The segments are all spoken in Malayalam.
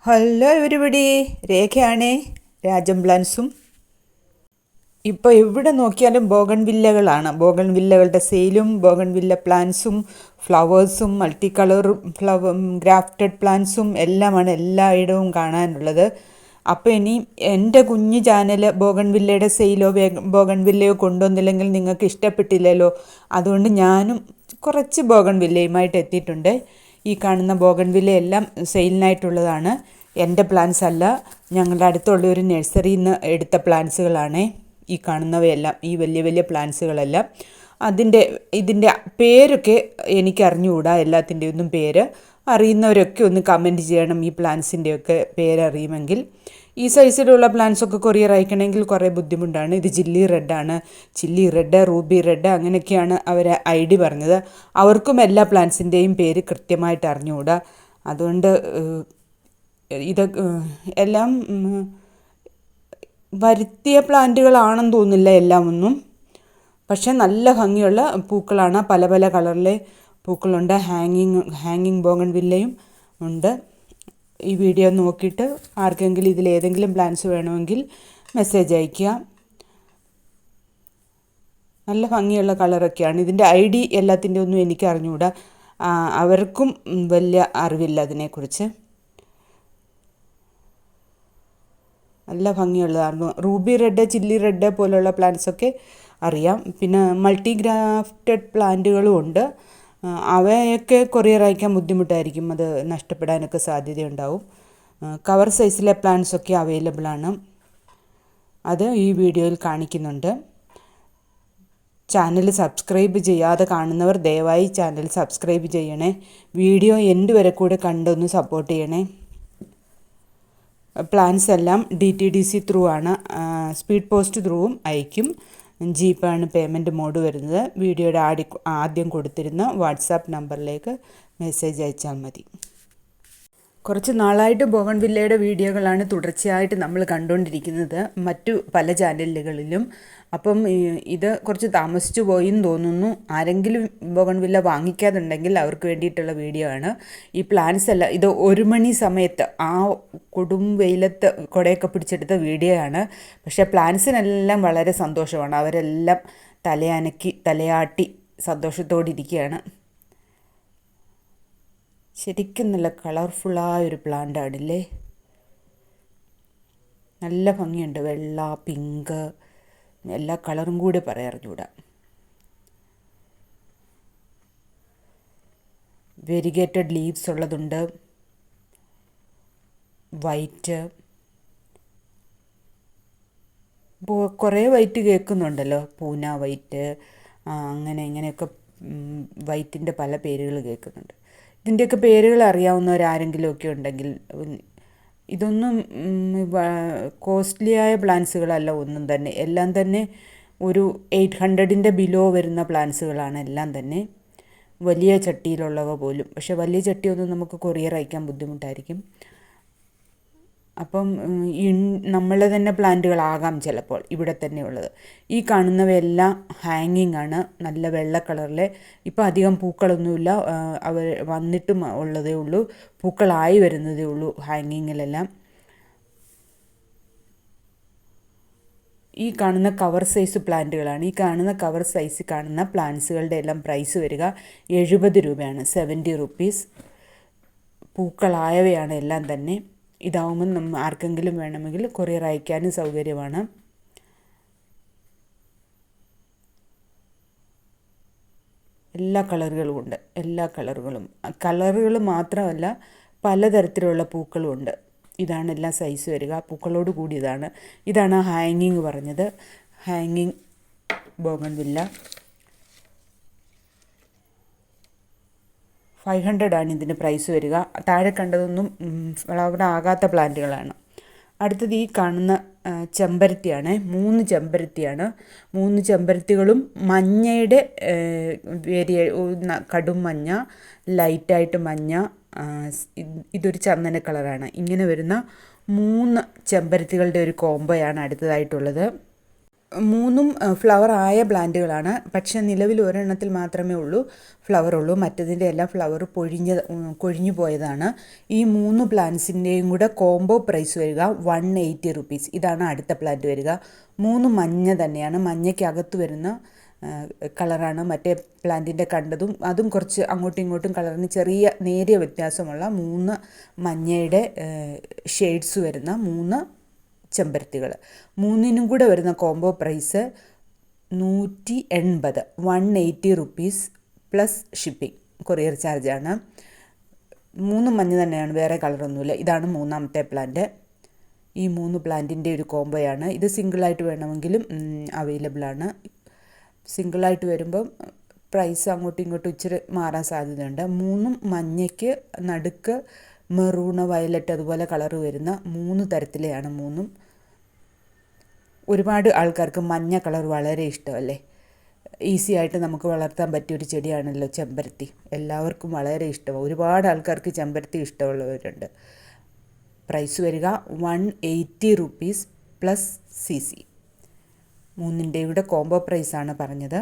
ഹലോ എവരിബഡി, രേഖയാണേ. രാജം പ്ലാൻസും. ഇപ്പോൾ എവിടെ നോക്കിയാലും ബോഗൺ വില്ലകളാണ്. ബോഗൺ വില്ലകളുടെ സെയിലും ബോഗൺ വില്ല പ്ലാന്റ്സും ഫ്ലവേഴ്സും മൾട്ടി കളർ ഗ്രാഫ്റ്റഡ് പ്ലാന്റ്സും എല്ലാമാണ് എല്ലായിടവും കാണാനുള്ളത്. അപ്പോൾ ഇനി എൻ്റെ കുഞ്ഞു ചാനൽ ബോഗൺ വില്ലയുടെ സെയിലോ ബോഗൺ വില്ലയോ കൊണ്ടുവന്നില്ലെങ്കിൽ നിങ്ങൾക്ക് ഇഷ്ടപ്പെട്ടില്ലല്ലോ. അതുകൊണ്ട് ഞാനും കുറച്ച് ബോഗൺ വില്ലയുമായിട്ട് എത്തിയിട്ടുണ്ട്. ഈ കാണുന്ന ബോഗൺ വില്ലയെല്ലാം സെയിലിനായിട്ടുള്ളതാണ്. എൻ്റെ പ്ലാന്റ്സ് അല്ല, ഞങ്ങളുടെ അടുത്തുള്ള ഒരു നഴ്സറിയിൽ നിന്ന് എടുത്ത പ്ലാന്റ്സുകളാണ് ഈ കാണുന്നവയെല്ലാം. ഈ വലിയ വലിയ പ്ലാന്റ്സുകളെല്ലാം ഇതിൻ്റെ പേരൊക്കെ എനിക്ക് അറിഞ്ഞുകൂടാ. എല്ലാത്തിൻ്റെ ഒന്നും പേര് അറിയുന്നവരൊക്കെ ഒന്ന് കമൻറ്റ് ചെയ്യണം, ഈ പ്ലാന്റ്സിൻ്റെയൊക്കെ പേരറിയുമെങ്കിൽ. ഈ സൈസിലുള്ള പ്ലാന്റ്സൊക്കെ കൊറിയർ അയക്കണമെങ്കിൽ കുറേ ബുദ്ധിമുട്ടാണ്. ഇത് ചില്ലി റെഡാണ്, ചില്ലി റെഡ്, റൂബി റെഡ്, അങ്ങനെയൊക്കെയാണ് അവർ ID പറഞ്ഞത്. അവർക്കും എല്ലാ പ്ലാന്റ്സിൻ്റെയും പേര് കൃത്യമായിട്ട് അറിഞ്ഞുകൂടാ. അതുകൊണ്ട് ഇത് എല്ലാം വരുത്തിയ പ്ലാന്റുകളാണെന്ന് തോന്നുന്നില്ല എല്ലാം ഒന്നും. പക്ഷേ നല്ല ഭംഗിയുള്ള പൂക്കളാണ്, പല പല കളറിലെ പൂക്കളുണ്ട്. ഹാങ്ങിങ് ബോഗൺ വില്ലയും ഉണ്ട്. ഈ വീഡിയോ നോക്കിയിട്ട് ആർക്കെങ്കിലും ഇതിലേതെങ്കിലും പ്ലാന്റ്സ് വേണമെങ്കിൽ മെസ്സേജ് അയയ്ക്കുക. നല്ല ഭംഗിയുള്ള കളറൊക്കെയാണ്. ഇതിൻ്റെ ID എല്ലാത്തിൻ്റെ ഒന്നും എനിക്ക് അറിഞ്ഞുകൂടാ. അവർക്കും വലിയ അറിവില്ല അതിനെക്കുറിച്ച്. നല്ല ഭംഗിയുള്ളതായിരുന്നു. റൂബി റെഡ്, ചില്ലി റെഡ് പോലുള്ള പ്ലാന്റ്സൊക്കെ അറിയാം. പിന്നെ മൾട്ടി ഗ്രാഫ്റ്റഡ് പ്ലാന്റുകളും ഉണ്ട്. അവയൊക്കെ കൊറിയർ അയക്കാൻ ബുദ്ധിമുട്ടായിരിക്കും, അത് നഷ്ടപ്പെടാനൊക്കെ സാധ്യതയുണ്ടാവും. കവർ സൈസിലെ പ്ലാന്റ്സൊക്കെ അവൈലബിളാണ്, അത് ഈ വീഡിയോയിൽ കാണിക്കുന്നുണ്ട്. ചാനൽ സബ്സ്ക്രൈബ് ചെയ്യാതെ കാണുന്നവർ ദയവായി ചാനൽ സബ്സ്ക്രൈബ് ചെയ്യണേ. വീഡിയോ എൻഡ് വരെ കൂടെ കണ്ടൊന്ന് സപ്പോർട്ട് ചെയ്യണേ. പ്ലാൻസ് എല്ലാം DTDC ത്രൂ ആണ്, സ്പീഡ് പോസ്റ്റ് ത്രൂവും അയക്കും. ജീപ്പാണ് പേയ്മെൻറ്റ് മോഡ് വരുന്നത്. വീഡിയോയുടെ ആദ്യം കൊടുത്തിരുന്ന വാട്സാപ്പ് നമ്പറിലേക്ക് മെസ്സേജ് അയച്ചാൽ മതി. കുറച്ച് നാളായിട്ട് ബോഗൺ വില്ലയുടെ വീഡിയോകളാണ് തുടർച്ചയായിട്ട് നമ്മൾ കണ്ടുകൊണ്ടിരിക്കുന്നത് മറ്റു പല ചാനലുകളിലും. അപ്പം ഇത് കുറച്ച് താമസിച്ചു പോയെന്ന് തോന്നുന്നു. ആരെങ്കിലും ബോഗൺ വില്ല വാങ്ങിക്കാതുണ്ടെങ്കിൽ അവർക്ക് വേണ്ടിയിട്ടുള്ള വീഡിയോ ആണ്. ഈ പ്ലാന്റ്സ് എല്ലാം ഇത് 1 മണി സമയത്ത് ആ കൊടും വെയിലത്ത് കുടയൊക്കെ പിടിച്ചെടുത്ത വീഡിയോ ആണ്. പക്ഷേ പ്ലാന്റ്സിനെല്ലാം വളരെ സന്തോഷമാണ്. അവരെല്ലാം തലയാട്ടി സന്തോഷത്തോടിരിക്കുകയാണ്. ശരിക്കും നല്ല കളർഫുള്ളായൊരു പ്ലാന്റ് ആണില്ലേ. നല്ല ഭംഗിയുണ്ട്. വെള്ള, പിങ്ക്, എല്ലാ കളറും കൂടി പറയാറിഞ്ഞൂടാ. വെരിഗേറ്റഡ് ലീവ്സ് ഉള്ളതുണ്ട്, വൈറ്റ്. കുറേ വൈറ്റ് കേൾക്കുന്നുണ്ടല്ലോ, പൂന വൈറ്റ്, അങ്ങനെ ഇങ്ങനെയൊക്കെ വൈറ്റിൻ്റെ പല പേരുകൾ കേൾക്കുന്നുണ്ട്. ഇതിൻ്റെയൊക്കെ പേരുകൾ അറിയാവുന്നവരാരെങ്കിലുമൊക്കെ ഉണ്ടെങ്കിൽ. ഇതൊന്നും കോസ്റ്റ്ലിയായ പ്ലാന്റ്സുകളല്ല ഒന്നും തന്നെ. എല്ലാം തന്നെ ഒരു 800ൻ്റെ ബിലോ വരുന്ന പ്ലാന്റ്സുകളാണ് എല്ലാം തന്നെ, വലിയ ചട്ടിയിലുള്ളവ പോലും. പക്ഷേ വലിയ ചട്ടിയൊന്നും നമുക്ക് കൊറിയർ അയക്കാൻ ബുദ്ധിമുട്ടായിരിക്കും. അപ്പം നമ്മളെ തന്നെ പ്ലാന്റുകളാകാം ചിലപ്പോൾ ഇവിടെ തന്നെ ഉള്ളത്. ഈ കാണുന്നവയെല്ലാം ഹാങ്ങിങ് ആണ്, നല്ല വെള്ള കളറിലെ. ഇപ്പം അധികം പൂക്കളൊന്നുമില്ല, അവർ വന്നിട്ടും ഉള്ളതേ ഉള്ളൂ, പൂക്കളായി വരുന്നതേ ഉള്ളൂ ഹാങ്ങിങ്ങിലെല്ലാം. ഈ കാണുന്ന കവർ സൈസ് പ്ലാന്റുകളാണ്. ഈ കാണുന്ന കവർ സൈസ് കാണുന്ന പ്ലാന്റ്സുകളുടെ എല്ലാം പ്രൈസ് വരിക 70 രൂപയാണ്, 70 റുപ്പീസ്. പൂക്കളായവയാണ് എല്ലാം തന്നെ. ഇതാവുമ്പം ആർക്കെങ്കിലും വേണമെങ്കിൽ കൊറിയർ അയക്കാനും സൗകര്യമാണ്. എല്ലാ കളറുകളും ഉണ്ട്, എല്ലാ കളറുകൾ മാത്രമല്ല പലതരത്തിലുള്ള പൂക്കളും ഉണ്ട്. ഇതാണ് എല്ലാ സൈസ് വരിക, പൂക്കളോട് ഇതാണ് ഹാങ്ങിങ് പറഞ്ഞത്. ഹാങ്ങിങ് ബോഗൺ വില്ല 500 ആണ് ഇതിന് പ്രൈസ് വരിക. താഴെ കണ്ടതൊന്നും ഫ്ലവർ ആകാത്ത പ്ലാന്റുകളാണ്. അടുത്തത് ഈ കാണുന്ന ചെമ്പരത്തിയാണ്. 3 ചെമ്പരത്തിയാണ്. 3 ചെമ്പരത്തികളും മഞ്ഞയുടെ കടും മഞ്ഞ, ലൈറ്റായിട്ട് മഞ്ഞ, ഇതൊരു ചന്ദന കളറാണ്. ഇങ്ങനെ വരുന്ന 3 ചെമ്പരത്തികളുടെ ഒരു കോംബോയാണ് അടുത്തതായിട്ടുള്ളത്. മൂന്നും ഫ്ലവർ ആയ പ്ലാന്റുകളാണ്. പക്ഷേ നിലവിൽ ഒരെണ്ണത്തിൽ മാത്രമേ ഫ്ലവർ ഉള്ളൂ. മറ്റതിൻ്റെ എല്ലാം ഫ്ലവർ കൊഴിഞ്ഞു പോയതാണ്. ഈ 3 പ്ലാന്റ്സിൻ്റെയും കൂടെ കോംബോ പ്രൈസ് വരിക 180 റുപ്പീസ്. ഇതാണ് അടുത്ത പ്ലാന്റ് വരിക. 3 മഞ്ഞ തന്നെയാണ്. മഞ്ഞയ്ക്കകത്ത് വരുന്ന കളറാണ് മറ്റേ പ്ലാന്റിൻ്റെ കണ്ടതും. അതും കുറച്ച് അങ്ങോട്ടും ഇങ്ങോട്ടും കളറിന് ചെറിയ നേരിയ വ്യത്യാസമുള്ള 3 മഞ്ഞയുടെ ഷെയ്ഡ്സ് വരുന്ന 3 ചെമ്പരത്തികൾ. 3നും കൂടെ വരുന്ന combo price 180, 180 rupees plus shipping, courier ചാർജാണ്. 3 മഞ്ഞ തന്നെയാണ്, വേറെ കളറൊന്നുമില്ല. ഇതാണ് 3ാമത്തെ പ്ലാന്റ്. ഈ 3 പ്ലാന്റിൻ്റെ ഒരു കോംബോയാണ് ഇത്. സിംഗിളായിട്ട് വേണമെങ്കിലും അവൈലബിളാണ്. സിംഗിളായിട്ട് വരുമ്പം പ്രൈസ് അങ്ങോട്ടും ഇങ്ങോട്ടും ഇച്ചിരി മാറാൻ സാധ്യതയുണ്ട്. 3 മഞ്ഞയ്ക്ക് നടുക്ക് മെറൂണ്, വയലറ്റ് അതുപോലെ കളർ വരുന്ന 3 തരത്തിലെയാണ് 3. ഒരുപാട് ആൾക്കാർക്ക് മഞ്ഞ കളർ വളരെ ഇഷ്ടമല്ലേ. ഈസി ആയിട്ട് നമുക്ക് വളർത്താൻ പറ്റിയൊരു ചെടിയാണല്ലോ ചെമ്പരത്തി. എല്ലാവർക്കും വളരെ ഇഷ്ടമാണ്. ഒരുപാട് ആൾക്കാർക്ക് ചെമ്പരത്തി ഇഷ്ടമുള്ളവരുണ്ട്. പ്രൈസ് വരിക 180 റുപ്പീസ് പ്ലസ് CC. 3ൻ്റെയും കൂടെ കോംബോ പ്രൈസാണ് പറഞ്ഞത്.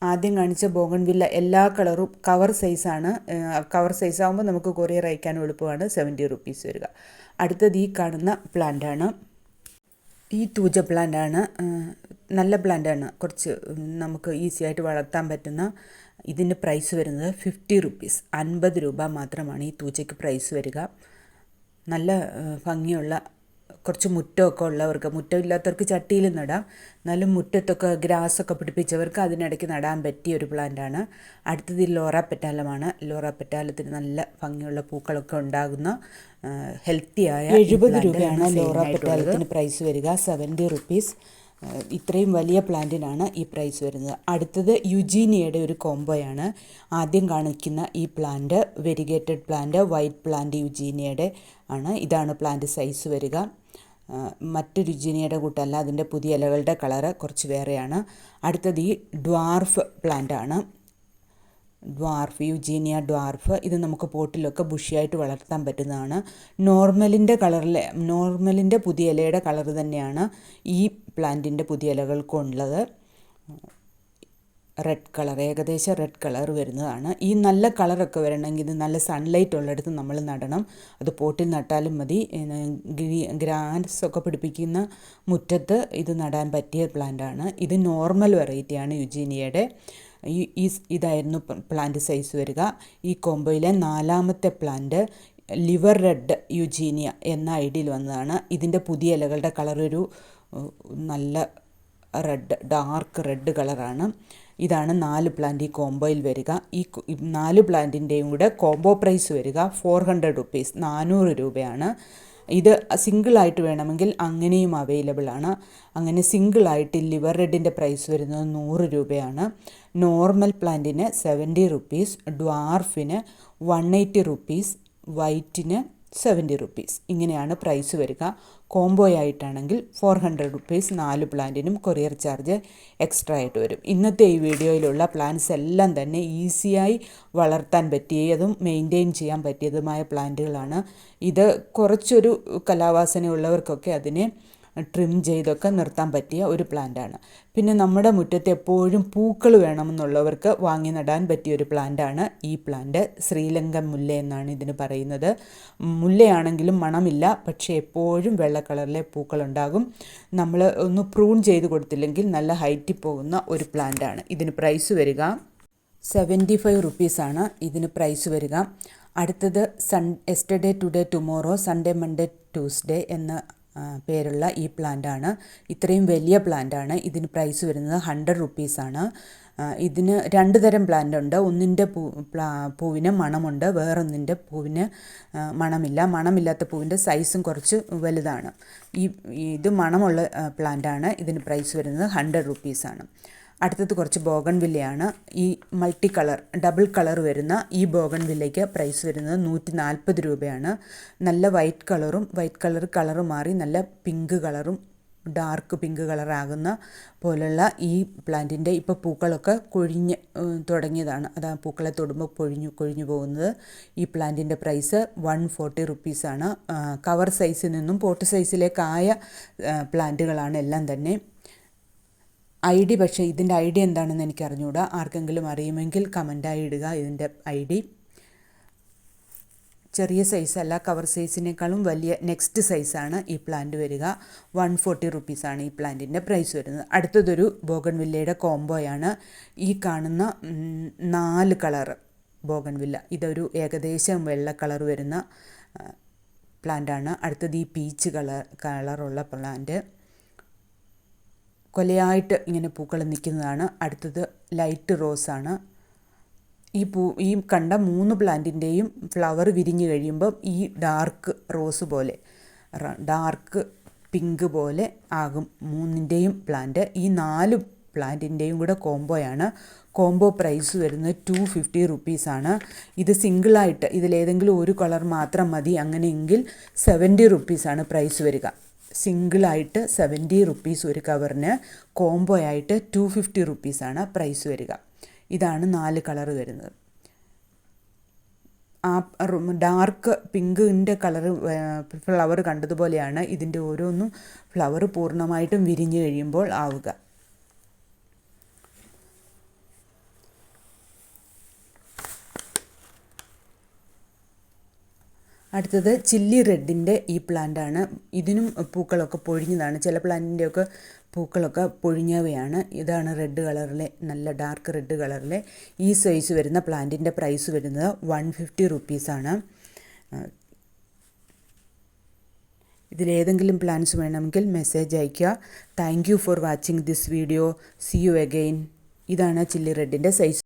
ആദ്യം കാണിച്ച ബോഗൺവില്ല എല്ലാ കളറും കവർ സൈസാണ്. കവർ സൈസ് ആകുമ്പോൾ നമുക്ക് കൊറിയർ അയക്കാനും എളുപ്പമാണ്. 70 റുപ്പീസ് വരിക. അടുത്തത് ഈ കാണുന്ന പ്ലാന്റാണ്. ഈ തൂജ പ്ലാന്റാണ്. നല്ല പ്ലാന്റാണ്. കുറച്ച് നമുക്ക് ഈസി ആയിട്ട് വളർത്താൻ പറ്റുന്ന. ഇതിൻ്റെ പ്രൈസ് വരുന്നത് 50 റുപ്പീസ്, 50 രൂപ മാത്രമാണ് ഈ തൂജയ്ക്ക് പ്രൈസ് വരിക. നല്ല ഭംഗിയുള്ള, കുറച്ച് മുറ്റമൊക്കെ ഉള്ളവർക്ക്, മുറ്റമില്ലാത്തവർക്ക് ചട്ടിയിൽ നടാം. എന്നാലും മുറ്റത്തൊക്കെ ഗ്രാസൊക്കെ പിടിപ്പിച്ചവർക്ക് അതിനിടയ്ക്ക് നടാൻ പറ്റിയ ഒരു പ്ലാന്റാണ്. അടുത്തത് ലോറ പെറ്റാലമാണ്. ലോറ പെറ്റാലത്തിന് നല്ല ഭംഗിയുള്ള പൂക്കളൊക്കെ ഉണ്ടാകുന്ന ഹെൽത്തിയായ 70 രൂപയാണ് ലോറ പെറ്റാലത്തിന് പ്രൈസ് വരിക. 70 റുപ്പീസ്. ഇത്രയും വലിയ പ്ലാന്റിനാണ് ഈ പ്രൈസ് വരുന്നത്. അടുത്തത് യുജീനിയയുടെ ഒരു കോംബോയാണ്. ആദ്യം കാണിക്കുന്ന ഈ plant variegated plant, white plant യുജീനിയയുടെ ആണ്. ഇതാണ് പ്ലാന്റ് സൈസ് വരിക. മറ്റൊരു യുജീനിയയുടെ കൂട്ടല്ല, അതിൻ്റെ പുതിയ ഇലകളുടെ കളറ് കുറച്ച് വേറെയാണ്. അടുത്തത് ഈ ഡ്വാർഫ് പ്ലാന്റാണ്. Dwarf, Eugenia dwarf. ഇത് നമുക്ക് പോട്ടിലൊക്കെ ബുഷിയായിട്ട് വളർത്താൻ പറ്റുന്നതാണ്. നോർമലിൻ്റെ പുതിയ ഇലയുടെ കളർ തന്നെയാണ് ഈ പ്ലാന്റിൻ്റെ പുതിയ ഇലകൾക്കുള്ളത്. റെഡ് കളർ, ഏകദേശം റെഡ് കളർ വരുന്നതാണ്. ഈ നല്ല കളറൊക്കെ വരണമെങ്കിൽ ഇത് നല്ല സൺലൈറ്റ് ഉള്ളിടത്ത് നമ്മൾ നടണം. അത് പോട്ടിൽ നട്ടാലും മതി. ഗ്രാസൊക്കെ പിടിപ്പിക്കുന്ന മുറ്റത്ത് ഇത് നടാൻ പറ്റിയ പ്ലാന്റാണ്. ഇത് നോർമൽ വെറൈറ്റിയാണ് യുജീനിയയുടെ. ഇതായിരുന്നു പ്ലാന്റ് സൈസ് വരിക. ഈ കോംബോയിലെ 4ാമത്തെ പ്ലാന്റ് ലിവർ റെഡ് യുജീനിയ എന്ന ഐഡിയിൽ വന്നതാണ്. ഇതിൻ്റെ പുതിയ ഇലകളുടെ കളർ ഒരു നല്ല റെഡ്, ഡാർക്ക് റെഡ് കളറാണ്. ഇതാണ് 4 പ്ലാന്റ് ഈ കോംബോയിൽ വരിക. ഈ 4 പ്ലാന്റിൻ്റെയും കൂടെ കോംബോ പ്രൈസ് വരിക 400 റുപ്പീസ്, 400 രൂപയാണ്. ഇത് സിംഗിളായിട്ട് വേണമെങ്കിൽ അങ്ങനെയും അവൈലബിൾ ആണ്. അങ്ങനെ സിംഗിളായിട്ട് ലിവർ റെഡിൻ്റെ പ്രൈസ് വരുന്നത് 100 രൂപയാണ്. നോർമൽ പ്ലാന്റിന് 70 റുപ്പീസ്, ഡ്വാർഫിന് 180 റുപ്പീസ്, വൈറ്റിന് 70 റുപ്പീസ്. ഇങ്ങനെയാണ് പ്രൈസ് വരിക. കോംബോ ആയിട്ടാണെങ്കിൽ 400 റുപ്പീസ് 4 പ്ലാന്റിനും കൊറിയർ ചാർജ് എക്സ്ട്രാ ആയിട്ട് വരും. ഇന്നത്തെ ഈ വീഡിയോയിലുള്ള പ്ലാന്റ്സ് എല്ലാം തന്നെ ഈസിയായി വളർത്താൻ പറ്റിയതും മെയിൻറ്റെയിൻ ചെയ്യാൻ പറ്റിയതുമായ പ്ലാന്റുകളാണ്. ഇത് കുറച്ചൊരു കലാവാസനയുള്ളവർക്കൊക്കെ അതിനെ ട്രിം ചെയ്തൊക്കെ നിർത്താൻ പറ്റിയ ഒരു പ്ലാന്റാണ്. പിന്നെ നമ്മുടെ മുറ്റത്ത് എപ്പോഴും പൂക്കൾ വേണമെന്നുള്ളവർക്ക് വാങ്ങി നടാൻ പറ്റിയ ഒരു പ്ലാന്റാണ് ഈ പ്ലാന്റ്. ശ്രീലങ്കൻ മുല്ല എന്നാണ് ഇതിന് പറയുന്നത്. മുല്ലയാണെങ്കിലും മണമില്ല, പക്ഷേ എപ്പോഴും വെള്ള കളറിലെ പൂക്കളുണ്ടാകും. നമ്മൾ ഒന്ന് പ്രൂൺ ചെയ്ത് കൊടുത്തില്ലെങ്കിൽ നല്ല ഹൈറ്റിൽ പോകുന്ന ഒരു പ്ലാന്റാണ്. ഇതിന് പ്രൈസ് വരിക 75 റുപ്പീസാണ് ഇതിന് പ്രൈസ് വരിക. അടുത്തത് yesterday today tomorrow Sunday Monday Tuesday എന്ന പേരുള്ള ഈ പ്ലാന്റാണ്. ഇത്രയും വലിയ പ്ലാന്റാണ്. ഇതിന് പ്രൈസ് വരുന്നത് 100 റുപ്പീസാണ്. ഇതിന് 2 തരം പ്ലാന്റ് ഉണ്ട്. ഒന്നിൻ്റെ പൂവിന് മണമുണ്ട്, വേറൊന്നിൻ്റെ പൂവിന് മണമില്ല. മണമില്ലാത്ത പൂവിൻ്റെ സൈസും കുറച്ച് വലുതാണ്. ഇത് മണമുള്ള പ്ലാന്റാണ്. ഇതിന് പ്രൈസ് വരുന്നത് 100 റുപ്പീസാണ്. അടുത്തത് കുറച്ച് ബോഗൺവില്ലയാണ്. ഈ മൾട്ടി കളർ, ഡബിൾ കളർ വരുന്ന ഈ ബോഗൺവില്ലയ്ക്ക് പ്രൈസ് വരുന്നത് 140 രൂപയാണ്. നല്ല വൈറ്റ് കളർ മാറി നല്ല പിങ്ക് കളറും ഡാർക്ക് പിങ്ക് കളറാകുന്ന പോലുള്ള ഈ പ്ലാന്റിൻ്റെ ഇപ്പോൾ പൂക്കളൊക്കെ കൊഴിഞ്ഞ് തുടങ്ങിയതാണ്. അതാ പൂക്കളെ തൊടുമ്പോൾ കൊഴിഞ്ഞു പോകുന്നത്. ഈ പ്ലാന്റിൻ്റെ പ്രൈസ് 140 റുപ്പീസാണ്. കവർ സൈസിൽ നിന്നും പോട്ട് സൈസിലേക്കായ പ്ലാന്റുകളാണ് എല്ലാം തന്നെ. പക്ഷേ ഇതിൻ്റെ ഐഡി എന്താണെന്ന് എനിക്ക് അറിഞ്ഞുകൂടാ. ആർക്കെങ്കിലും അറിയുമെങ്കിൽ കമൻറ്റായി ഇടുക ഇതിൻ്റെ ഐഡി. ചെറിയ സൈസല്ല, കവർ സൈസിനേക്കാളും വലിയ നെക്സ്റ്റ് സൈസാണ് ഈ പ്ലാന്റ് വരിക. 140 റുപ്പീസാണ് ഈ പ്ലാന്റിൻ്റെ പ്രൈസ് വരുന്നത്. അടുത്തതൊരു ബോഗൺവില്ലയുടെ കോംബോയാണ്. ഈ കാണുന്ന 4 കളർ ബോഗൺവില്ല. ഇതൊരു ഏകദേശം വെള്ള കളർ വരുന്ന പ്ലാന്റാണ്. അടുത്തത് ഈ പീച്ച് കളറുള്ള പ്ലാന്റ്. കൊലയായിട്ട് ഇങ്ങനെ പൂക്കൾ നിൽക്കുന്നതാണ്. അടുത്തത് ലൈറ്റ് റോസാണ്. ഈ കണ്ട 3 പ്ലാന്റിൻ്റെയും ഫ്ലവർ വിരിഞ്ഞ് കഴിയുമ്പം ഈ ഡാർക്ക് റോസ് പോലെ ഡാർക്ക് പിങ്ക് പോലെ ആകും 3ൻ്റെയും പ്ലാന്റ്. ഈ 4 പ്ലാന്റിൻ്റെയും കൂടെ കോംബോയാണ്. കോംബോ പ്രൈസ് വരുന്നത് 250 റുപ്പീസാണ്. ഇത് സിംഗിളായിട്ട് ഇതിലേതെങ്കിലും ഒരു കളർ മാത്രം മതി, അങ്ങനെയെങ്കിൽ 70 റുപ്പീസാണ് പ്രൈസ് വരിക. സിംഗിളായിട്ട് 70 റുപ്പീസ് ഒരു കവറിന്, കോംബോ ആയിട്ട് 250 റുപ്പീസാണ് പ്രൈസ് വരിക. ഇതാണ് 4 കളർ വരുന്നത്. ആ ഡാർക്ക് പിങ്കിൻ്റെ കളറ് ഫ്ലവർ കണ്ടതുപോലെയാണ് ഇതിൻ്റെ ഓരോന്നും ഫ്ലവർ പൂർണ്ണമായിട്ടും വിരിഞ്ഞ് കഴിയുമ്പോൾ ആവുക. അടുത്തത് ചില്ലി റെഡിൻ്റെ ഈ പ്ലാന്റാണ്. ഇതിനും പൂക്കളൊക്കെ പൊഴിഞ്ഞതാണ്. ചില പ്ലാന്റിൻ്റെയൊക്കെ പൂക്കളൊക്കെ പൊഴിഞ്ഞവയാണ്. ഇതാണ് റെഡ് കളറിലെ, നല്ല ഡാർക്ക് റെഡ് കളറിലെ ഈ സൈസ് വരുന്ന പ്ലാന്റിൻ്റെ പ്രൈസ് വരുന്നത് 150 റുപ്പീസാണ്. ഇതിലേതെങ്കിലും പ്ലാൻസ് വേണമെങ്കിൽ മെസ്സേജ് അയയ്ക്കുക. Thank you for watching this video. C you again. ഇതാണ് ചില്ലി റെഡിൻ്റെ സൈസ്.